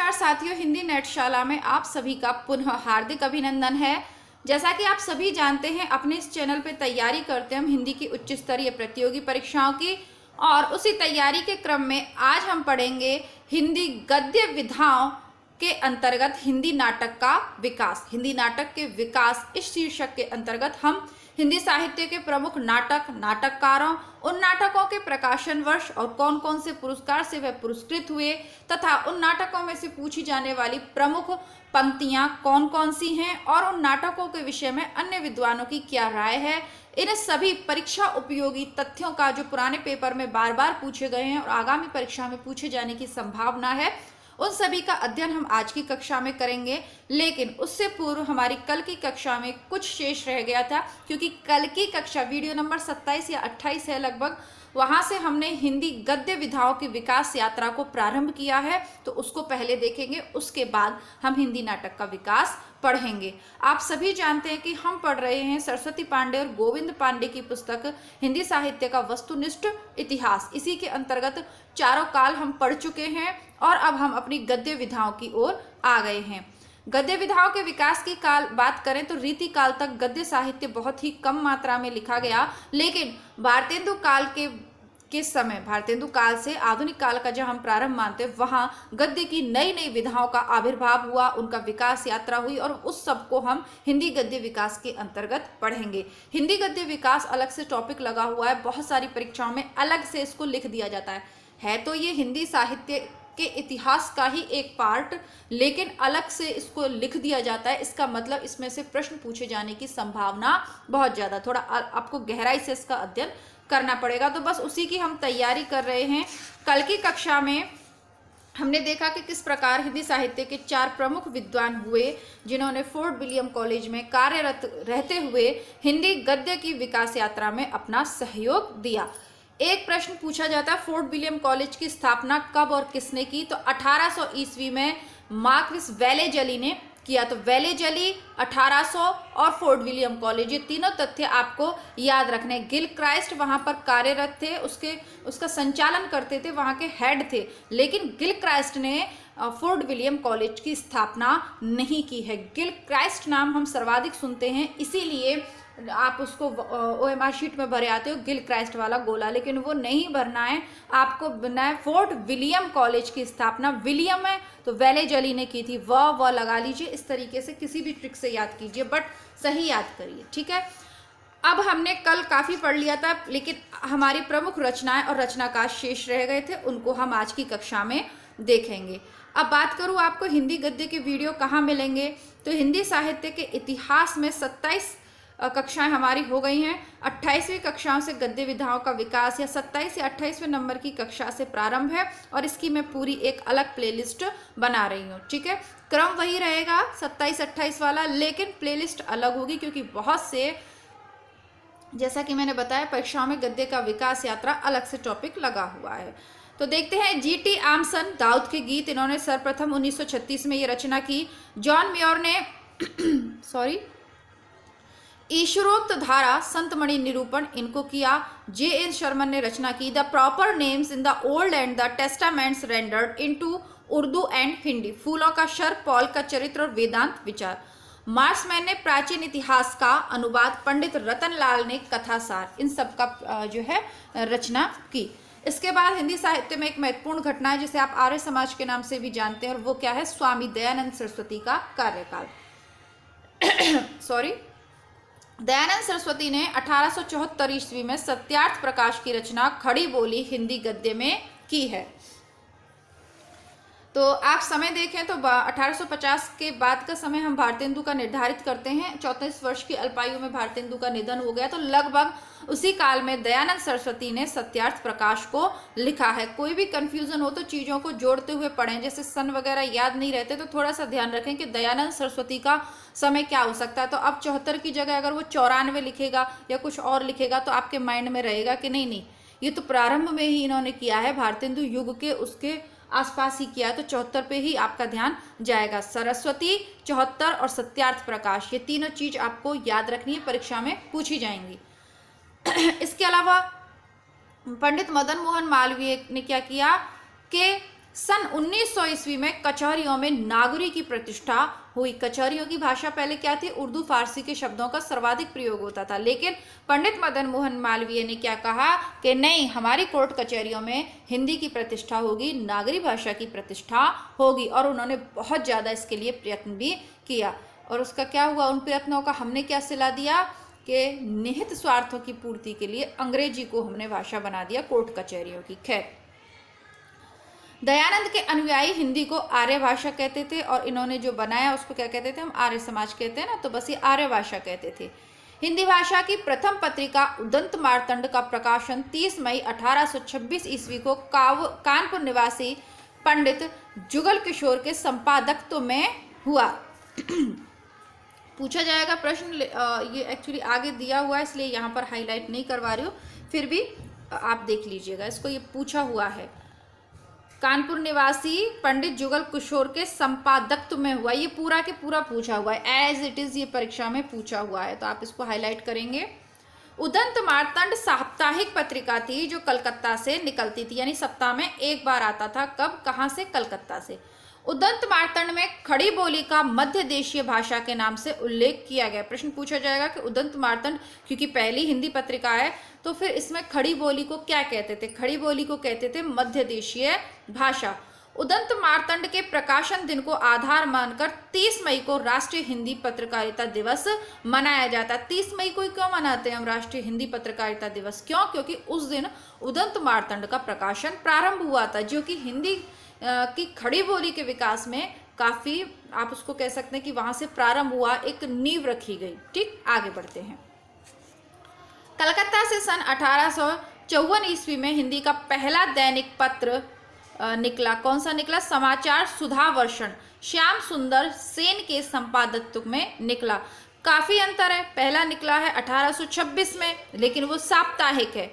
नमस्कार साथियों, हिंदी नेटशाला में आप सभी का पुनः हार्दिक अभिनंदन है। जैसा कि आप सभी जानते हैं, अपने इस चैनल पे तैयारी करते हैं हम हिंदी की उच्च स्तरीय प्रतियोगी परीक्षाओं की, और उसी तैयारी के क्रम में आज हम पढ़ेंगे हिंदी गद्य विधाओं के अंतर्गत हिंदी नाटक का विकास। हिंदी नाटक के विकास इस शीर्षक के अंतर्गत हम हिंदी साहित्य के प्रमुख नाटक, नाटककारों, उन नाटकों के प्रकाशन वर्ष और कौन कौन से पुरस्कार से वह पुरस्कृत हुए तथा उन नाटकों में से पूछी जाने वाली प्रमुख पंक्तियां कौन कौन सी हैं और उन नाटकों के विषय में अन्य विद्वानों की क्या राय है, इन सभी परीक्षा उपयोगी तथ्यों का जो पुराने पेपर में बार बार पूछे गए हैं और आगामी परीक्षा में पूछे जाने की संभावना है, उन सभी का अध्ययन हम आज की कक्षा में करेंगे। लेकिन उससे पूर्व हमारी कल की कक्षा में कुछ शेष रह गया था, क्योंकि कल की कक्षा वीडियो नंबर 27 या 28 है लगभग, वहां से हमने हिंदी गद्य विधाओं की विकास यात्रा को प्रारंभ किया है, तो उसको पहले देखेंगे, उसके बाद हम हिंदी नाटक का विकास पढ़ेंगे। आप सभी जानते हैं कि हम पढ़ रहे हैं सरस्वती पांडे और गोविंद पांडे की पुस्तक हिंदी साहित्य का वस्तुनिष्ठ इतिहास। इसी के अंतर्गत चारों काल हम पढ़ चुके हैं और अब हम अपनी गद्य विधाओं की ओर आ गए हैं। गद्य विधाओं के विकास की बात करें तो रीति काल तक गद्य साहित्य बहुत ही कम मात्रा में लिखा गया, लेकिन भारतेंदु काल के समय, भारतेंदु काल से आधुनिक काल का जब हम प्रारंभ मानते हैं, वहाँ गद्य की नई नई विधाओं का आविर्भाव हुआ, उनका विकास यात्रा हुई, और उस सब को हम हिंदी गद्य विकास के अंतर्गत पढ़ेंगे। हिंदी गद्य विकास अलग से टॉपिक लगा हुआ है, बहुत सारी परीक्षाओं में अलग से इसको लिख दिया जाता है तो ये हिंदी साहित्य के इतिहास का ही एक पार्ट, लेकिन अलग से इसको लिख दिया जाता है। इसका मतलब इसमें से प्रश्न पूछे जाने की संभावना बहुत ज़्यादा, थोड़ा आपको गहराई से इसका अध्ययन करना पड़ेगा। तो बस उसी की हम तैयारी कर रहे हैं। कल की कक्षा में हमने देखा कि किस प्रकार हिंदी साहित्य के 4 प्रमुख विद्वान हुए जिन्होंने फोर्ट विलियम कॉलेज में कार्यरत रहते हुए हिंदी गद्य की विकास यात्रा में अपना सहयोग दिया। एक प्रश्न पूछा जाता है, फोर्ट विलियम कॉलेज की स्थापना कब और किसने की? तो 1800 ईस्वी में मार्क्विस वेलेजली ने किया। तो वेलेजली, 1800 और फोर्ट विलियम कॉलेज, ये तीनों तथ्य आपको याद रखने। गिल क्राइस्ट वहां पर कार्यरत थे, उसका संचालन करते थे, वहां के हेड थे, लेकिन गिल क्राइस्ट ने फोर्ट विलियम कॉलेज की स्थापना नहीं की है। गिल क्राइस्ट नाम हम सर्वाधिक सुनते हैं, इसीलिए आप उसको OMR शीट में भरे आते हो गिल क्राइस्ट वाला गोला, लेकिन वो नहीं भरना है, आपको बनना है फोर्ट विलियम कॉलेज की स्थापना। विलियम है तो वेलेजली ने की थी, व लगा लीजिए, इस तरीके से किसी भी ट्रिक से याद कीजिए, बट सही याद करिए, ठीक है। अब हमने कल काफ़ी पढ़ लिया था, लेकिन हमारी प्रमुख रचनाएं और रचनाकार शेष रह गए थे, उनको हम आज की कक्षा में देखेंगे। अब बात करूँ आपको हिंदी गद्य के वीडियो कहाँ मिलेंगे, तो हिंदी साहित्य के इतिहास में 27 कक्षाएं हमारी हो गई हैं। 28वीं कक्षाओं से गद्य विधाओं का विकास या 27 या 28वें नंबर की कक्षा से प्रारंभ है, और इसकी मैं पूरी एक अलग प्लेलिस्ट बना रही हूँ, ठीक है। क्रम वही रहेगा 27-28 वाला, लेकिन प्लेलिस्ट अलग होगी, क्योंकि बहुत से, जैसा कि मैंने बताया, परीक्षाओं में गद्य का विकास यात्रा अलग से टॉपिक लगा हुआ है। तो देखते हैं, GT आमसन, दाऊद के गीत, इन्होंने सर्वप्रथम 1936 में ये रचना की। जॉन म्योर ने ईश्वरोक्त धारा, संतमणि निरूपण, इनको किया। J.N. शर्मन ने रचना की the proper names in the old and the testaments rendered into Urdu and Hindi, फूलों का शर, पॉल का चरित्र और वेदांत विचार। मार्समैन ने प्राचीन इतिहास का अनुवाद, पंडित रतनलाल ने कथासार, इन सब का जो है रचना की। इसके बाद हिंदी साहित्य में एक महत्वपूर्ण घटना है जिसे आप आर्य समाज के नाम से भी जानते हैं, और वो क्या है? स्वामी दयानंद सरस्वती का कार्यकाल। दयानंद सरस्वती ने 1874 ईस्वी में सत्यार्थ प्रकाश की रचना खड़ी बोली हिंदी गद्य में की है। तो आप समय देखें तो 1850 के बाद का समय हम भारतेंदु का निर्धारित करते हैं। 34 वर्ष की अल्पायु में भारतेंदु का निधन हो गया, तो लगभग उसी काल में दयानंद सरस्वती ने सत्यार्थ प्रकाश को लिखा है। कोई भी कंफ्यूजन हो तो चीज़ों को जोड़ते हुए पढ़ें, जैसे सन वगैरह याद नहीं रहते तो थोड़ा सा ध्यान रखें कि दयानंद सरस्वती का समय क्या हो सकता है। तो अब 74 की जगह अगर वो 94 लिखेगा या कुछ और लिखेगा तो आपके माइंड में रहेगा कि नहीं, ये तो प्रारंभ में ही इन्होंने किया है, भारतेंदु युग के उसके आसपास ही किया है, तो 74 पे ही आपका ध्यान जाएगा। सरस्वती, 74 और सत्यार्थ प्रकाश, ये तीनों चीज आपको याद रखनी है, परीक्षा में पूछी जाएंगी। इसके अलावा पंडित मदन मोहन मालवीय ने क्या किया कि सन 1900 ईस्वी में कचहरियों में नागरी की प्रतिष्ठा हुई। कचहरियों की भाषा पहले क्या थी? उर्दू फारसी के शब्दों का सर्वाधिक प्रयोग होता था, लेकिन पंडित मदन मोहन मालवीय ने क्या कहा कि नहीं, हमारी कोर्ट कचहरियों में हिंदी की प्रतिष्ठा होगी, नागरी भाषा की प्रतिष्ठा होगी। और उन्होंने बहुत ज़्यादा इसके लिए प्रयत्न भी किया। और उसका क्या हुआ? उन प्रयत्नों का हमने क्या सिला दिया कि निहित स्वार्थों की पूर्ति के लिए अंग्रेजी को हमने भाषा बना दिया कोर्ट कचहरियों की। खैर, दयानंद के अनुयायी हिंदी को आर्य भाषा कहते थे और इन्होंने जो बनाया उसको क्या कहते थे? हम आर्य समाज कहते हैं ना, तो बस ये आर्य भाषा कहते थे। हिंदी भाषा की प्रथम पत्रिका उदंत मार्तंड का प्रकाशन 30 मई 1826 ईस्वी को कानपुर निवासी पंडित जुगल किशोर के संपादकत्व में हुआ। पूछा जाएगा प्रश्न, ये एक्चुअली आगे दिया हुआ है इसलिए यहाँ पर हाईलाइट नहीं करवा रही हूँ, फिर भी आप देख लीजिएगा इसको, ये पूछा हुआ है। कानपुर निवासी पंडित जुगल किशोर के संपादकत्व में हुआ, ये पूरा के पूरा पूछा हुआ है, एज इट इज ये परीक्षा में पूछा हुआ है, तो आप इसको हाईलाइट करेंगे। उदंत मार्तंड साप्ताहिक पत्रिका थी जो कलकत्ता से निकलती थी, यानी सप्ताह में एक बार आता था। कब? कहाँ से? कलकत्ता से। उदंत मार्तंड में खड़ी बोली का मध्य देशीय भाषा के नाम से उल्लेख किया गया। प्रश्न पूछा जाएगा कि उदंत मार्तंड क्योंकि पहली हिंदी पत्रिका है तो फिर इसमें खड़ी बोली को क्या कहते थे? खड़ी बोली को कहते थे मध्य देशीय भाषा। उदंत मार्तंड के प्रकाशन दिन को आधार मानकर 30 मई को राष्ट्रीय हिंदी पत्रकारिता दिवस मनाया जाता है। 30 मई को क्यों मनाते हैं हम राष्ट्रीय हिंदी पत्रकारिता दिवस? क्यों? क्योंकि उस दिन उदंत मार्तंड का प्रकाशन प्रारंभ हुआ था, जो कि हिंदी की खड़ी बोली के विकास में काफ़ी, आप उसको कह सकते हैं कि वहाँ से प्रारंभ हुआ, एक नींव रखी गई। ठीक, आगे बढ़ते हैं। कलकत्ता से सन 1854 ईस्वी में हिंदी का पहला दैनिक पत्र निकला। कौन सा निकला? समाचार सुधावर्षण, श्याम सुंदर सेन के संपादकत्व में निकला। काफ़ी अंतर है, पहला निकला है 1826 में, लेकिन वो साप्ताहिक है,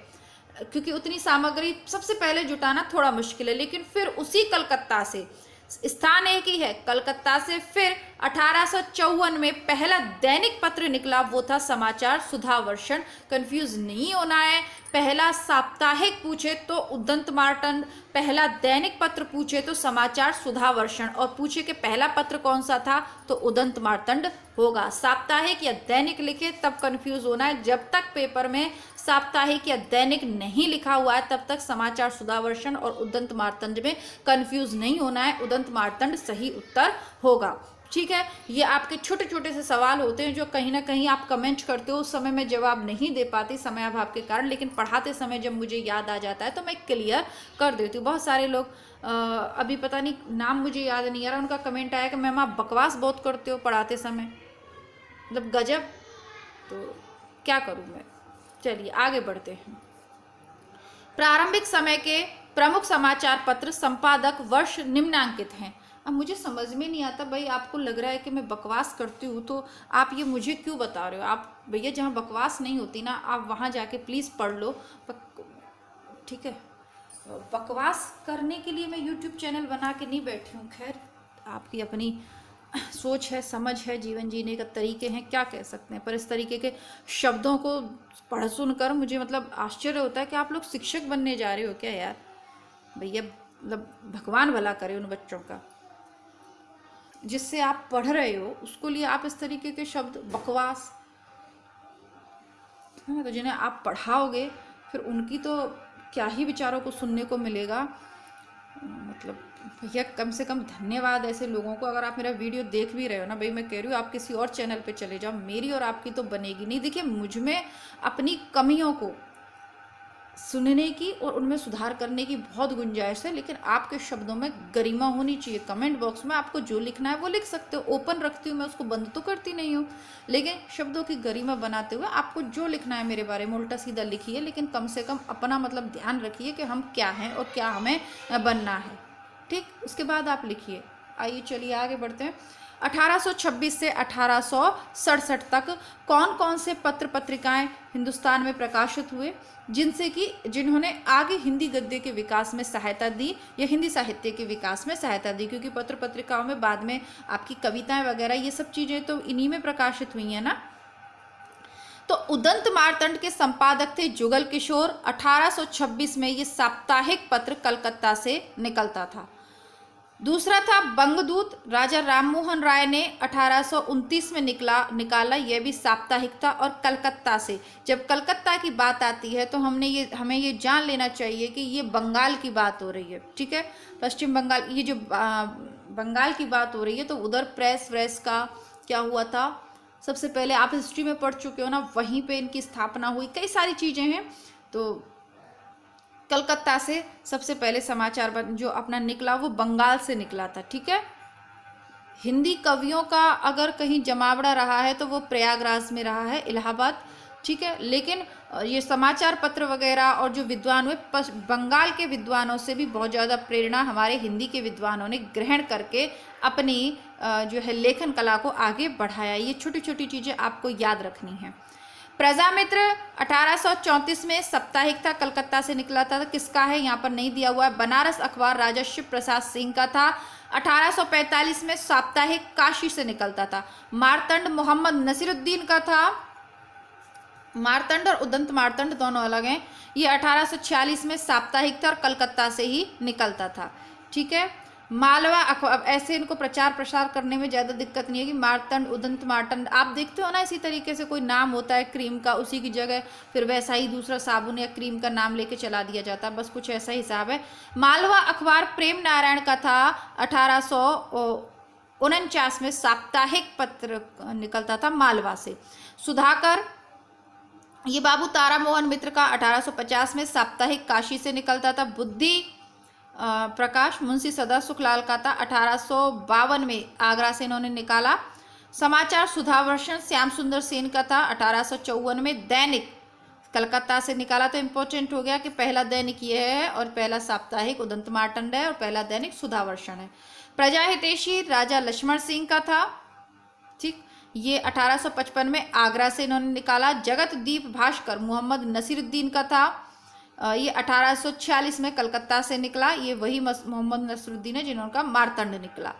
क्योंकि उतनी सामग्री सबसे पहले जुटाना थोड़ा मुश्किल है। लेकिन फिर उसी कलकत्ता से, स्थान एक ही है, कलकत्ता से फिर 1854 में पहला दैनिक पत्र निकला, वो था समाचार सुधावर्षण। कंफ्यूज नहीं होना है, पहला साप्ताहिक पूछे तो उदंत मार्तंड, पहला दैनिक पत्र पूछे तो समाचार सुधावर्षण, और पूछे कि पहला पत्र कौन सा था तो उदंत मार्तंड होगा। साप्ताहिक या दैनिक लिखे तब कंफ्यूज होना है, जब तक पेपर में साप्ताहिक या दैनिक नहीं लिखा हुआ है तब तक समाचार सुधावर्षण और उदंत मार्तंड में कंफ्यूज नहीं होना है। उदंत मार्तंड सही उत्तर होगा। ठीक है, ये आपके छोटे छोटे से सवाल होते हैं जो कहीं ना कहीं आप कमेंट करते हो, उस समय मैं जवाब नहीं दे पाती समय अभाव के कारण, लेकिन पढ़ाते समय जब मुझे याद आ जाता है तो मैं क्लियर कर देती हूँ। बहुत सारे लोग अभी पता नहीं नाम मुझे याद नहीं आ रहा, उनका कमेंट आया कि मैम आप बकवास बहुत करते हो पढ़ाते समय, मतलब गजब, तो क्या करूँ मैं। चलिए आगे बढ़ते हैं। प्रारंभिक समय के प्रमुख समाचार पत्र संपादक वर्ष निम्नांकित हैं। अब मुझे समझ में नहीं आता भाई, आपको लग रहा है कि मैं बकवास करती हूँ तो आप ये मुझे क्यों बता रहे हो? आप भैया जहाँ बकवास नहीं होती ना, आप वहाँ जाके प्लीज़ पढ़ लो। ठीक है, बकवास करने के लिए मैं यूट्यूब चैनल बना के नहीं बैठी हूँ। खैर, आपकी अपनी सोच है, समझ है, जीवन जीने का तरीके हैं, क्या कह सकते हैं, पर इस तरीके के शब्दों को पढ़ सुनकर मुझे मतलब आश्चर्य होता है कि आप लोग शिक्षक बनने जा रहे हो क्या यार? भैया मतलब भगवान भला करे उन बच्चों का जिससे आप पढ़ रहे हो, उसको लिए आप इस तरीके के शब्द बकवास, तो जिन्हें आप पढ़ाओगे फिर उनकी तो क्या ही विचारों को सुनने को मिलेगा। मतलब भैया कम से कम धन्यवाद ऐसे लोगों को। अगर आप मेरा वीडियो देख भी रहे हो ना भाई, मैं कह रही हूँ आप किसी और चैनल पे चले जाओ, मेरी और आपकी तो बनेगी नहीं। देखिए, मुझ में अपनी कमियों को सुनने की और उनमें सुधार करने की बहुत गुंजाइश है, लेकिन आपके शब्दों में गरिमा होनी चाहिए। कमेंट बॉक्स में आपको जो लिखना है वो लिख सकते हो, ओपन रखती हूँ मैं, उसको बंद तो करती नहीं हूँ, लेकिन शब्दों की गरिमा बनाते हुए आपको जो लिखना है मेरे बारे में उल्टा सीधा लिखिए, लेकिन कम से कम अपना मतलब ध्यान रखिए कि हम क्या हैं और क्या हमें बनना है। ठीक, उसके बाद आप लिखिए। आइए चलिए आगे बढ़ते हैं। 1826 से 1867 तक कौन कौन से पत्र पत्रिकाएं हिंदुस्तान में प्रकाशित हुए जिन्होंने आगे हिंदी गद्य के विकास में सहायता दी या हिंदी साहित्य के विकास में सहायता दी? क्योंकि पत्र पत्रिकाओं में बाद में आपकी कविताएं वगैरह ये सब चीज़ें तो इन्हीं में प्रकाशित हुई हैं ना। तो उदंत मार्तंड के संपादक थे जुगल किशोर। 1826 में ये साप्ताहिक पत्र कलकत्ता से निकलता था। दूसरा था बंगदूत, राजा राममोहन राय ने 1829 में निकाला। यह भी साप्ताहिक था। और कलकत्ता से, जब कलकत्ता की बात आती है तो हमें ये जान लेना चाहिए कि ये बंगाल की बात हो रही है, ठीक है, पश्चिम बंगाल। ये जो बंगाल की बात हो रही है तो उधर प्रेस का क्या हुआ था, सबसे पहले आप हिस्ट्री में पढ़ चुके हो ना, वहीं पे इनकी स्थापना हुई, कई सारी चीज़ें हैं। तो कलकत्ता से सबसे पहले समाचार जो अपना निकला वो बंगाल से निकला था, ठीक है। हिंदी कवियों का अगर कहीं जमावड़ा रहा है तो वो प्रयागराज में रहा है, इलाहाबाद, ठीक है। लेकिन ये समाचार पत्र वगैरह और जो विद्वान हुए, बंगाल के विद्वानों से भी बहुत ज़्यादा प्रेरणा हमारे हिंदी के विद्वानों ने ग्रहण करके अपनी जो है लेखन कला को आगे बढ़ाया। ये छोटी छोटी चीज़ें आपको याद रखनी है। प्रजामित्र 1834 में साप्ताहिक था, कलकत्ता से निकला था। किसका है यहाँ पर नहीं दिया हुआ है। बनारस अखबार राजा शिव प्रसाद सिंह का था। 1845 में साप्ताहिक काशी से निकलता था। मार्तंड मोहम्मद नसीरुद्दीन का था। मार्तंड और उदंत मार्तंड दोनों अलग हैं। ये 1846 में साप्ताहिक था और कलकत्ता से ही निकलता था, ठीक है। मालवा अखबार, ऐसे इनको प्रचार प्रसार करने में ज़्यादा दिक्कत नहीं है कि मार्तंड उदंत मार्तंड, आप देखते हो ना, इसी तरीके से कोई नाम होता है क्रीम का, उसी की जगह फिर वैसा ही दूसरा साबुन या क्रीम का नाम लेके चला दिया जाता है, बस कुछ ऐसा हिसाब है। मालवा अखबार प्रेम नारायण का था। 1849 में साप्ताहिक पत्र निकलता था मालवा से। सुधाकर, ये बाबू तारा मोहन मित्र का 1850 में साप्ताहिक काशी से निकलता था। बुद्धि प्रकाश मुंशी सदा सुखलाल का था। 1852 में आगरा से इन्होंने निकाला। समाचार सुधावर्षण श्याम सुंदर सेन का था। 1854 में दैनिक कलकत्ता से निकाला। तो इम्पोर्टेंट हो गया कि पहला दैनिक ये है और पहला साप्ताहिक उदंत मार्तंड है और पहला दैनिक सुधावर्षण है। प्रजाहितेशी राजा लक्ष्मण सिंह का था, ठीक, ये 1855 में आगरा से इन्होंने निकाला। जगतदीप भास्कर मोहम्मद नसीरुद्दीन का था। ये 1846 में कलकत्ता से निकला। ये वही मोहम्मद नसीरुद्दीन है जिन्होंने मार्तंड निकला।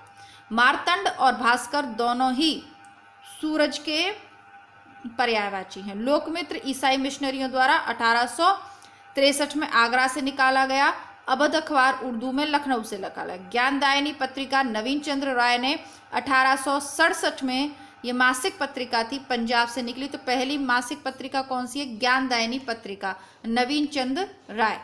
मार्तंड और भास्कर दोनों ही सूरज के पर्यायवाची हैं। लोकमित्र ईसाई मिशनरियों द्वारा 1863 में आगरा से निकाला गया। अवध अखबार उर्दू में लखनऊ से निकाला। ज्ञानदायिनी पत्रिका नवीन चंद्र राय ने 1867 में, ये मासिक पत्रिका थी, पंजाब से निकली। तो पहली मासिक पत्रिका कौन सी है, ज्ञानदायिनी पत्रिका, नवीन चंद्र राय।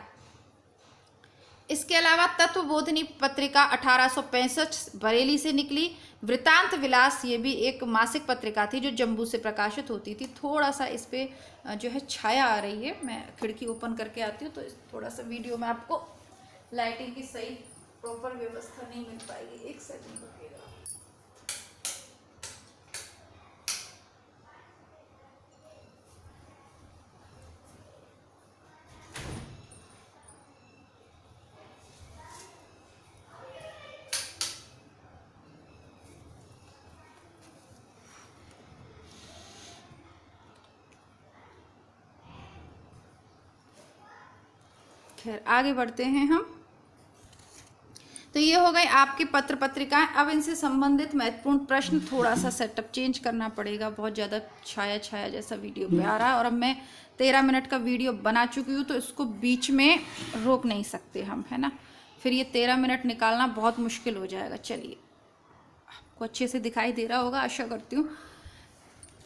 इसके अलावा तत्वबोधिनी पत्रिका 1865 बरेली से निकली। वृतांत विलास, ये भी एक मासिक पत्रिका थी जो जम्मू से प्रकाशित होती थी। थोड़ा सा इस पे जो है छाया आ रही है, मैं खिड़की ओपन करके आती हूँ तो थोड़ा सा वीडियो में आपको लाइटिंग की सही प्रॉपर व्यवस्था नहीं मिल पाएगी। एक सेकंड रुकिएगा। खैर आगे बढ़ते हैं हम। तो ये हो गए आपके पत्र पत्रिकाएं। अब इनसे संबंधित महत्वपूर्ण प्रश्न, थोड़ा सा सेटअप चेंज करना पड़ेगा, बहुत ज़्यादा छाया छाया जैसा वीडियो पे आ रहा है और अब मैं 13 मिनट का वीडियो बना चुकी हूँ तो इसको बीच में रोक नहीं सकते हम, है ना, फिर ये 13 मिनट निकालना बहुत मुश्किल हो जाएगा। चलिए, आपको अच्छे से दिखाई दे रहा होगा आशा करती हूँ,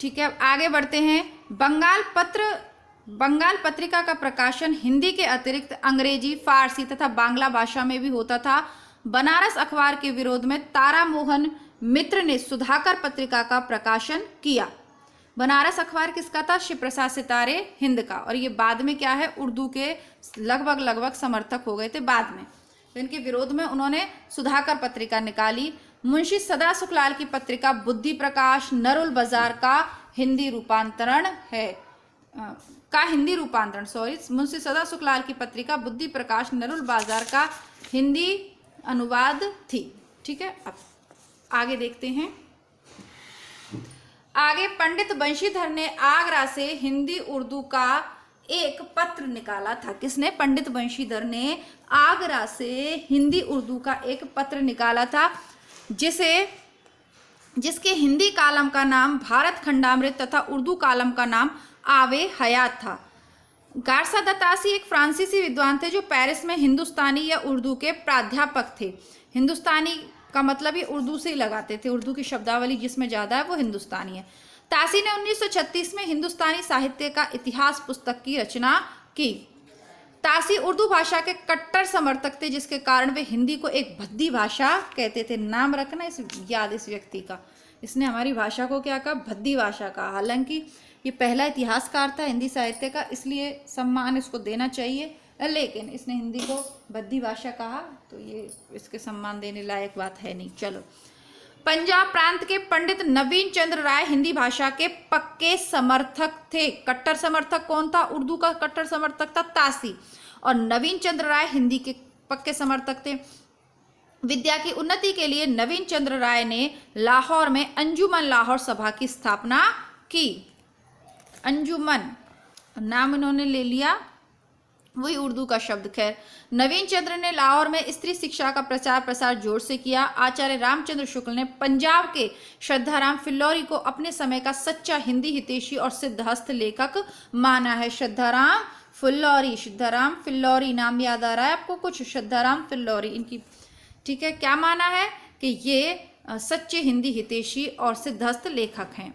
ठीक है। अब आगे बढ़ते हैं। बंगाल पत्रिका का प्रकाशन हिंदी के अतिरिक्त अंग्रेजी, फारसी तथा बांग्ला भाषा में भी होता था। बनारस अखबार के विरोध में तारा मोहन मित्र ने सुधाकर पत्रिका का प्रकाशन किया। बनारस अखबार किसका था, शिव प्रसाद सितारे हिंद का। और ये बाद में क्या है, उर्दू के लगभग समर्थक हो गए थे बाद में। तो इनके विरोध में उन्होंने सुधाकर पत्रिका निकाली। मुंशी सदा सुखलाल की पत्रिका बुद्धि प्रकाश नरुल बाजार का हिंदी रूपांतरण मुंशी सदा सुखलाल की पत्रिका बुद्धि प्रकाश नरुल बाजार का हिंदी अनुवाद थी, ठीक है। अब आगे देखते हैं। आगे पंडित बंशीधर ने आगरा से हिंदी उर्दू का एक पत्र निकाला था। किसने, पंडित बंशीधर ने आगरा से हिंदी उर्दू का एक पत्र निकाला था, जिसके हिंदी कालम का नाम भारत खंडामृत तथा उर्दू कालम का नाम आवे हयात था। गारसा दत्तासी एक फ्रांसीसी विद्वान थे जो पेरिस में हिंदुस्तानी या उर्दू के प्राध्यापक थे। हिंदुस्तानी का मतलब ही उर्दू से ही लगाते थे, उर्दू की शब्दावली जिसमें ज़्यादा है वो हिंदुस्तानी है। तासी ने 1936 में हिंदुस्तानी साहित्य का इतिहास पुस्तक की रचना की। तासी उर्दू भाषा के कट्टर समर्थक थे, जिसके कारण वे हिंदी को एक भद्दी भाषा कहते थे। नाम रखना इस व्यक्ति का, इसने हमारी भाषा को क्या कहा, भद्दी भाषा कहा। हालांकि ये पहला इतिहासकार था हिंदी साहित्य का, इसलिए सम्मान इसको देना चाहिए, लेकिन इसने हिंदी को भद्दी भाषा कहा तो ये इसके सम्मान देने लायक बात है नहीं। चलो, पंजाब प्रांत के पंडित नवीन चंद्र राय हिंदी भाषा के पक्के समर्थक थे। कट्टर समर्थक कौन था? उर्दू का कट्टर समर्थक था तासी, और नवीन चंद्र राय हिंदी के पक्के समर्थक थे। विद्या की उन्नति के लिए नवीन चंद्र राय ने लाहौर में अंजुमन लाहौर सभा की स्थापना की। अंजुमन नाम इन्होंने ले लिया, वही उर्दू का शब्द। खैर, नवीन चंद्र ने लाहौर में स्त्री शिक्षा का प्रचार प्रसार जोर से किया। आचार्य रामचंद्र शुक्ल ने पंजाब के श्रद्धाराम फिल्लौरी को अपने समय का सच्चा हिंदी हितैषी और सिद्धहस्त लेखक माना है। श्रद्धाराम फिल्लौरी नाम याद आ रहा है आपको कुछ? श्रद्धाराम फिल्लौरी इनकी, ठीक है, क्या माना है कि ये सच्चे हिंदी हितैषी और सिद्धहस्त लेखक हैं।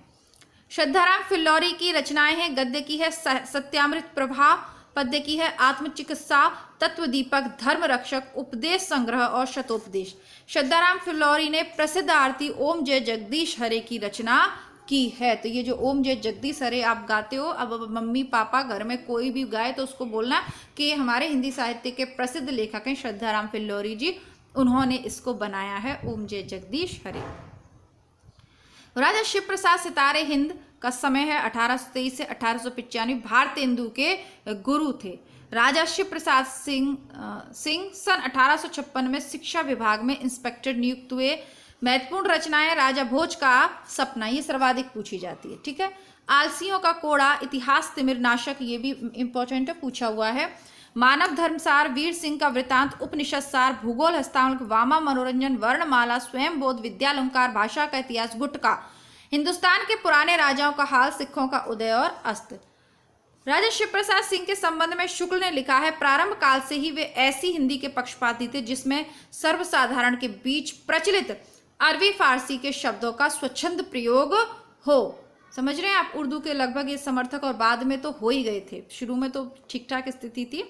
श्रद्धाराम फिल्लौरी की रचनाएं हैं, गद्य की है सत्यामृत प्रभा, पद्य की है आत्मचिकित्सा, तत्व दीपक, धर्म रक्षक, उपदेश संग्रह और शतोपदेश। श्रद्धाराम फिल्लौरी ने प्रसिद्ध आरती ओम जय जगदीश हरे की रचना की है। तो ये जो ओम जय जगदीश हरे आप गाते हो, अब मम्मी पापा घर में कोई भी गाए तो उसको बोलना कि हमारे हिंदी साहित्य के प्रसिद्ध लेखक हैं श्रद्धाराम फिल्लौरी जी, उन्होंने इसको बनाया है ओम जय जगदीश हरे। राजा शिव प्रसाद सितारे हिंद का समय है 1823 से 1895। भारतेंदु के गुरु थे। राजा शिव प्रसाद सिंह सन 1856 में शिक्षा विभाग में इंस्पेक्टर नियुक्त हुए। महत्वपूर्ण रचनाएं राजा भोज का सपना, ये सर्वाधिक पूछी जाती है, ठीक है। आलसियों का कोड़ा, इतिहास तिमिर नाशक, ये भी इंपॉर्टेंट है, पूछा हुआ है। मानव धर्मसार, वीर सिंह का वृतांत, उपनिषद सार, भूगोल हस्तांक, वामा मनोरंजन, वर्णमाला, स्वयं बोध, विद्यालंकार, भाषा का इतिहास, गुटका, हिंदुस्तान के पुराने राजाओं का हाल, सिखों का उदय और अस्त। राजा शिव प्रसाद सिंह के संबंध में शुक्ल ने लिखा है, प्रारंभ काल से ही वे ऐसी हिंदी के पक्षपाती थे जिसमें सर्वसाधारण के बीच प्रचलित अरबी फारसी के शब्दों का स्वच्छंद प्रयोग हो। समझ रहे हैं आप? उर्दू के लगभग ये समर्थक और बाद में तो हो ही गए थे, शुरू में तो ठीक ठाक स्थिति थी,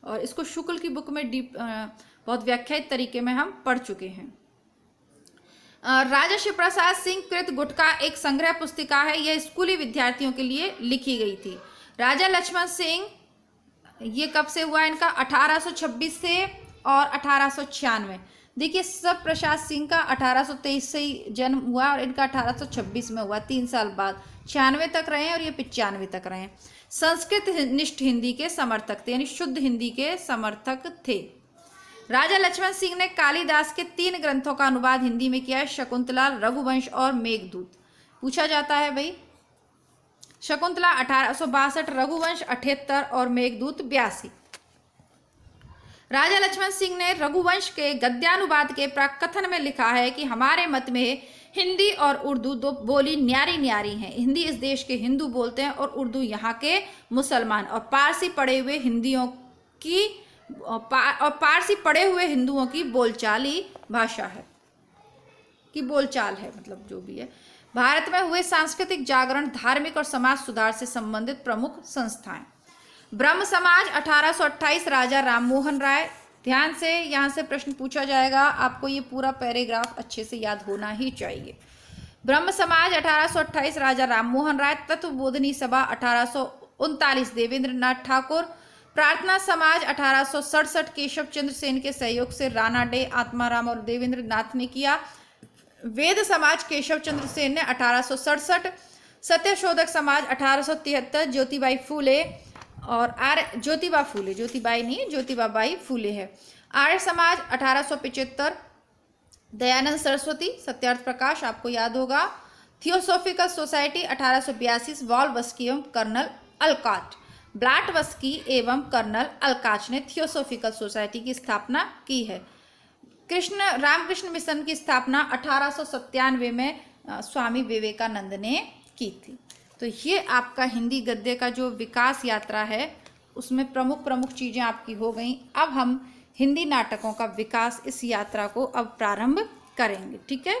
और इसको शुक्ल की बुक में बहुत व्याख्यायित तरीके में हम पढ़ चुके हैं। राजा शिव प्रसाद सिंह कृत गुटका एक संग्रह पुस्तिका है, यह स्कूली विद्यार्थियों के लिए लिखी गई थी। राजा लक्ष्मण सिंह, ये कब से हुआ इनका? 1826 से और 1896। देखिए, सब प्रसाद सिंह का 1823 से ही जन्म हुआ और इनका 1826 में हुआ, 3 साल बाद। 96 तक रहे और ये 95 तक रहे। संस्कृत निष्ठ हिंदी के समर्थक थे, यानी शुद्ध हिंदी के समर्थक थे। राजा लक्ष्मण सिंह ने कालिदास के 3 ग्रंथों का अनुवाद हिंदी में किया है, शकुंतला, रघुवंश और मेघदूत। पूछा जाता है भाई, शकुंतला 1862, रघुवंश 78 और मेघदूत 82। राजा लक्ष्मण सिंह ने रघुवंश के गद्यानुवाद के प्राकथन में लिखा है कि हमारे मत में हिंदी और उर्दू दो बोली न्यारी न्यारी हैं। हिंदी इस देश के हिंदू बोलते हैं और उर्दू यहाँ के मुसलमान, और पारसी पढ़े हुए हिंदुओं की बोलचाली भाषा है, की बोलचाल है, मतलब जो भी है। भारत में हुए सांस्कृतिक जागरण, धार्मिक और समाज सुधार से संबंधित प्रमुख संस्थाएं। ब्रह्म समाज 1828, राजा राममोहन राय। ध्यान से यहाँ से प्रश्न पूछा जाएगा, आपको ये पूरा पैराग्राफ अच्छे से याद होना ही चाहिए। ब्रह्म समाज 1828, राजा राममोहन राय। तत्वबोधिनी सभा 1839, देवेंद्र नाथ ठाकुर। प्रार्थना समाज 1867, केशव चंद्र सेन के सहयोग से राणा डे, आत्माराम और देवेंद्र नाथ ने किया। वेद समाज केशव चंद्र सेन ने 1867। सत्यशोधक समाज 1873, ज्योतिबाई फूले और ज्योतिबा बाई फूले है। आर्य समाज 1875, दयानंद सरस्वती, सत्यार्थ प्रकाश आपको याद होगा। थियोसोफिकल सोसाइटी 1882, वॉल्वस्की एवं कर्नल अलकाट। ब्लाटवस्की एवं कर्नल अलकाच ने थियोसोफिकल सोसाइटी की स्थापना की है। रामकृष्ण मिशन की स्थापना 1897 में स्वामी विवेकानंद ने की थी। तो ये आपका हिंदी गद्य का जो विकास यात्रा है उसमें प्रमुख चीज़ें आपकी हो गई। अब हम हिंदी नाटकों का विकास इस यात्रा को अब प्रारंभ करेंगे। ठीक है,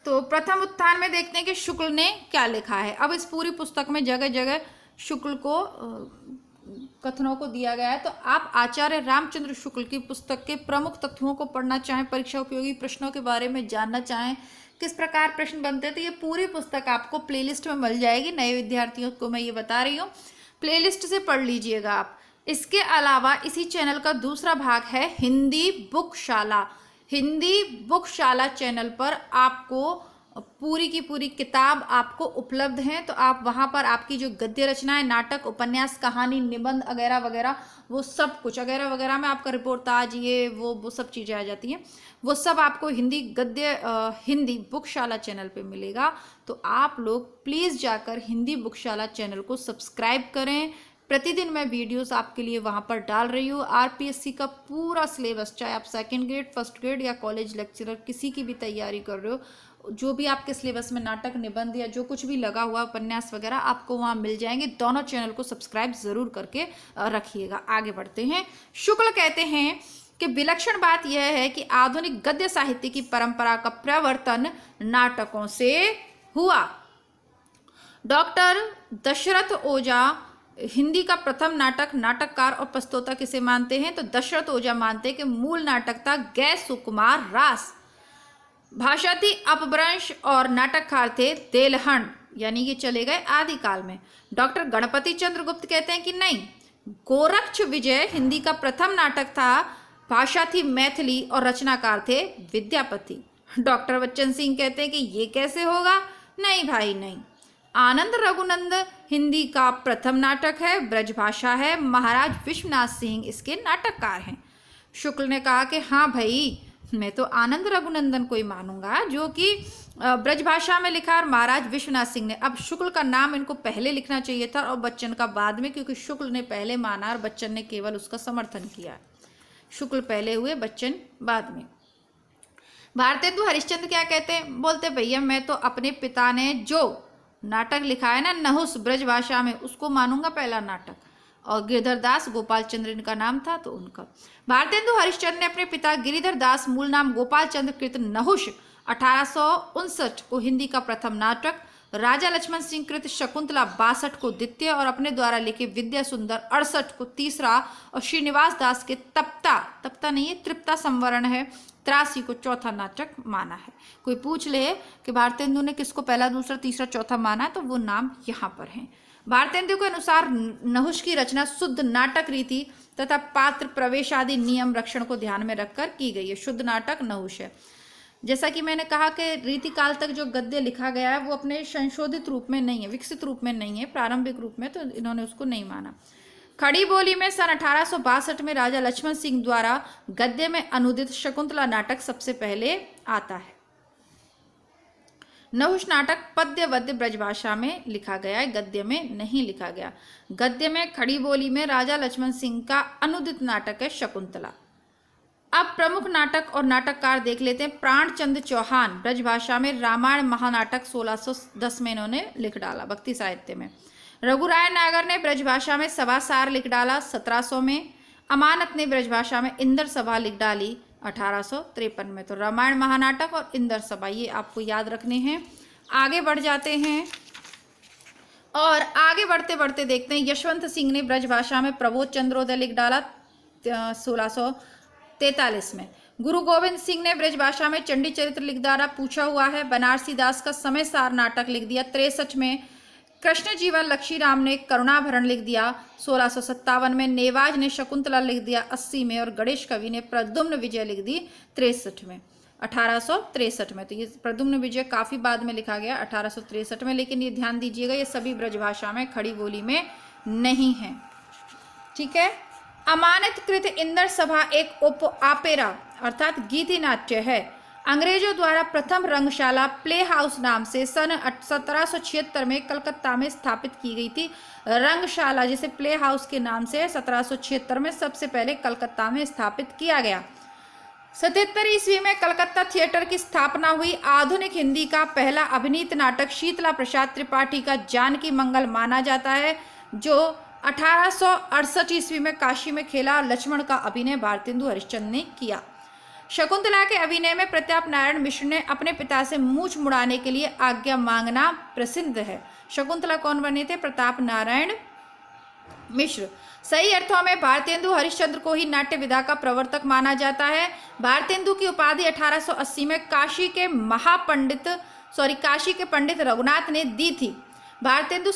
तो प्रथम उत्थान में देखते हैं कि शुक्ल ने क्या लिखा है। अब इस पूरी पुस्तक में जगह जगह शुक्ल को कथनों को दिया गया है, तो आप आचार्य रामचंद्र शुक्ल की पुस्तक के प्रमुख तत्वों को पढ़ना चाहें, परीक्षा उपयोगी प्रश्नों के बारे में जानना चाहें, किस प्रकार प्रश्न बनते हैं, तो ये पूरी पुस्तक आपको प्लेलिस्ट में मिल जाएगी। नए विद्यार्थियों को मैं ये बता रही हूँ, प्लेलिस्ट से पढ़ लीजिएगा आप। इसके अलावा इसी चैनल का दूसरा भाग है हिंदी बुकशाला। हिंदी बुकशाला चैनल पर आपको पूरी की पूरी किताब आपको उपलब्ध हैं, तो आप वहाँ पर आपकी जो गद्य रचनाएं, नाटक, उपन्यास, कहानी, निबंध वगैरह वगैरह, वो सब कुछ वगैरह वगैरह में आपका रिपोर्टाज ये वो सब चीज़ें आ जाती हैं, वो सब आपको हिंदी गद्य हिंदी बुकशाला चैनल पे मिलेगा। तो आप लोग प्लीज़ जाकर हिंदी बुकशाला चैनल को सब्सक्राइब करें। प्रतिदिन मैं वीडियोस आपके लिए वहाँ पर डाल रही हूँ। आरपीएससी का पूरा सिलेबस, चाहे आप सेकंड ग्रेड, फर्स्ट ग्रेड या कॉलेज लेक्चरर किसी की भी तैयारी कर रहे हो, जो भी आपके सिलेबस में नाटक, निबंध या जो कुछ भी लगा हुआ उपन्यास वगैरह आपको वहाँ मिल जाएंगे। दोनों चैनल को सब्सक्राइब ज़रूर करके रखिएगा। आगे बढ़ते हैं। शुक्ल कहते हैं कि विलक्षण बात यह है कि आधुनिक गद्य साहित्य की परंपरा का प्रवर्तन नाटकों से हुआ। डॉक्टर दशरथ ओझा हिंदी का प्रथम नाटककार और प्रस्तोता किसे मानते हैं, तो दशरथ ओझा मानते हैं कि मूल नाटक था गै सुकुमार रास। भाषा थी अपभ्रंश और नाटककार थे देलहन, यानी कि चले गए आदिकाल में। डॉक्टर गणपति चंद्र गुप्त कहते हैं कि नहीं, गोरक्ष विजय हिंदी का प्रथम नाटक था, भाषा थी मैथिली और रचनाकार थे विद्यापति। डॉक्टर बच्चन सिंह कहते हैं कि ये कैसे होगा, नहीं भाई नहीं, आनंद रघुनंद हिंदी का प्रथम नाटक है, ब्रजभाषा है, महाराज विश्वनाथ सिंह इसके नाटककार हैं। शुक्ल ने कहा कि हाँ भाई, मैं तो आनंद रघुनंदन को ही मानूंगा जो कि ब्रजभाषा में लिखा, और महाराज विश्वनाथ सिंह ने, अब शुक्ल का नाम इनको पहले लिखना चाहिए था और बच्चन का बाद में, क्योंकि शुक्ल ने पहले माना और बच्चन ने केवल उसका समर्थन किया। शुक्ल पहले हुए, बच्चन बाद में। भारतेंदु हरिश्चंद्र क्या कहते हैं, बोलते भैया मैं तो अपने पिता ने जो नाटक लिखा है ना नहुस ब्रजभाषा में, उसको मानूंगा पहला नाटक, और गिरिधर दास गोपाल चंद्र इनका नाम था तो उनका। भारतेंदु हरिश्चंद्र ने अपने पिता गिरिधर दास मूल नाम गोपाल चंद्र कृत नहुष 1859 को हिंदी का प्रथम नाटक, राजा लक्ष्मण सिंह कृत शकुंतला 62 को द्वितीय और अपने द्वारा लिखे विद्या सुंदर 68 को तीसरा, और श्रीनिवास दास के तप्ता नहीं है, तृप्ता संवरण है 83 को चौथा नाटक माना है। कोई पूछ ले कि भारतेंदु ने किसको पहला, दूसरा, तीसरा, चौथा माना, तो वो नाम यहाँ पर हैं। भारतेंदु के अनुसार नहुष की रचना शुद्ध नाटक रीति तथा पात्र प्रवेश आदि नियम रक्षण को ध्यान में रखकर की गई है। शुद्ध नाटक नहुष है। जैसा कि मैंने कहा कि रीति काल तक जो गद्य लिखा गया है वो अपने संशोधित रूप में नहीं है, विकसित रूप में नहीं है, प्रारंभिक रूप में, तो इन्होंने उसको नहीं माना। खड़ी बोली में सन 1862 में राजा लक्ष्मण सिंह द्वारा गद्य में अनुदित शकुंतला नाटक सबसे पहले आता है। नहुष नाटक पद्य वद्य ब्रजभाषा में लिखा गया है, गद्य में नहीं लिखा गया। गद्य में खड़ी बोली में राजा लक्ष्मण सिंह का अनुदित नाटक है शकुंतला। अब प्रमुख नाटक और नाटककार देख लेते हैं। प्राणचंद चौहान ब्रजभाषा में रामायण महानाटक 1610 में इन्होंने लिख डाला भक्ति साहित्य में। रघुराय नागर ने ब्रजभाषा में सभासार लिख डाला 1700 में। अमानत ने ब्रजभाषा में इंद्र सभा लिख डाली 1853 में। तो रामायण महानाटक और इंद्र सभा ये आपको याद रखने हैं। आगे बढ़ जाते हैं और आगे बढ़ते बढ़ते देखते हैं यशवंत सिंह ने ब्रजभाषा में प्रबोध चंद्रोदय लिख डाला 1643 में। गुरु गोविंद सिंह ने ब्रजभाषा में चंडी चरित्र लिख डाला, पूछा हुआ है। बनारसी दास का समय सार नाटक लिख दिया 63 में। कृष्ण जीवन लक्ष्मीराम ने करुणाभरण लिख दिया 1657 में। नेवाज ने शकुंतला लिख दिया 80 में और गणेश कवि ने प्रद्युम्न विजय लिख दी 63 में 1863 में। तो ये प्रद्युम्न विजय काफ़ी बाद में लिखा गया 1863 में, लेकिन ये ध्यान दीजिएगा ये सभी ब्रजभाषा में खड़ी बोली में नहीं है। ठीक है। अमानत कृत इंद्र सभा एक ओपेरा अर्थात गीति नाट्य है। अंग्रेजों द्वारा प्रथम रंगशाला प्ले हाउस नाम से सन 1776 में कलकत्ता में स्थापित की गई थी। रंगशाला जिसे प्ले हाउस के नाम से 1776 में सबसे पहले कलकत्ता में स्थापित किया गया। 77 ईस्वी में कलकत्ता थिएटर की स्थापना हुई। आधुनिक हिंदी का पहला अभिनीत नाटक शीतला प्रसाद त्रिपाठी का जानकी मंगल माना जाता है, जो 1868 ईस्वी में काशी में खेला लक्ष्मण का अभिनय भारतेंदु हरिश्चंद्र ने किया। शकुंतला के अभिनय में प्रताप नारायण मिश्र ने अपने पिता से मूंछ मुड़ाने के लिए आज्ञा मांगना प्रसिद्ध है। शकुंतला कौन बने थे? प्रताप नारायण मिश्र। सही अर्थों में भारतेंदु हरिश्चंद्र को ही नाट्य विधा का प्रवर्तक माना जाता है। भारतेंदु की उपाधि 1880 में काशी के पंडित रघुनाथ ने दी थी। भारतेंदु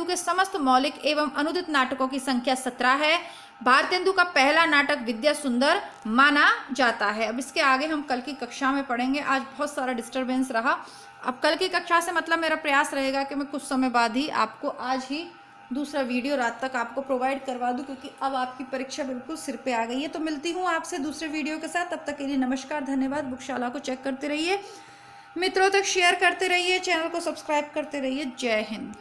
के समस्त मौलिक एवं अनुदित नाटकों की संख्या 17 है। भारतेंदु का पहला नाटक विद्या सुंदर माना जाता है। अब इसके आगे हम कल की कक्षा में पढ़ेंगे। आज बहुत सारा डिस्टरबेंस रहा। अब कल की कक्षा से मतलब मेरा प्रयास रहेगा कि मैं कुछ समय बाद ही आपको आज ही दूसरा वीडियो रात तक आपको प्रोवाइड करवा दूं, क्योंकि अब आपकी परीक्षा बिल्कुल सिर पे आ गई है। तो मिलती हूँ आपसे दूसरे वीडियो के साथ। तब तक के लिए नमस्कार, धन्यवाद। बुकशाला को चेक करते रहिए, मित्रों तक शेयर करते रहिए, चैनल को सब्सक्राइब करते रहिए। जय हिंद।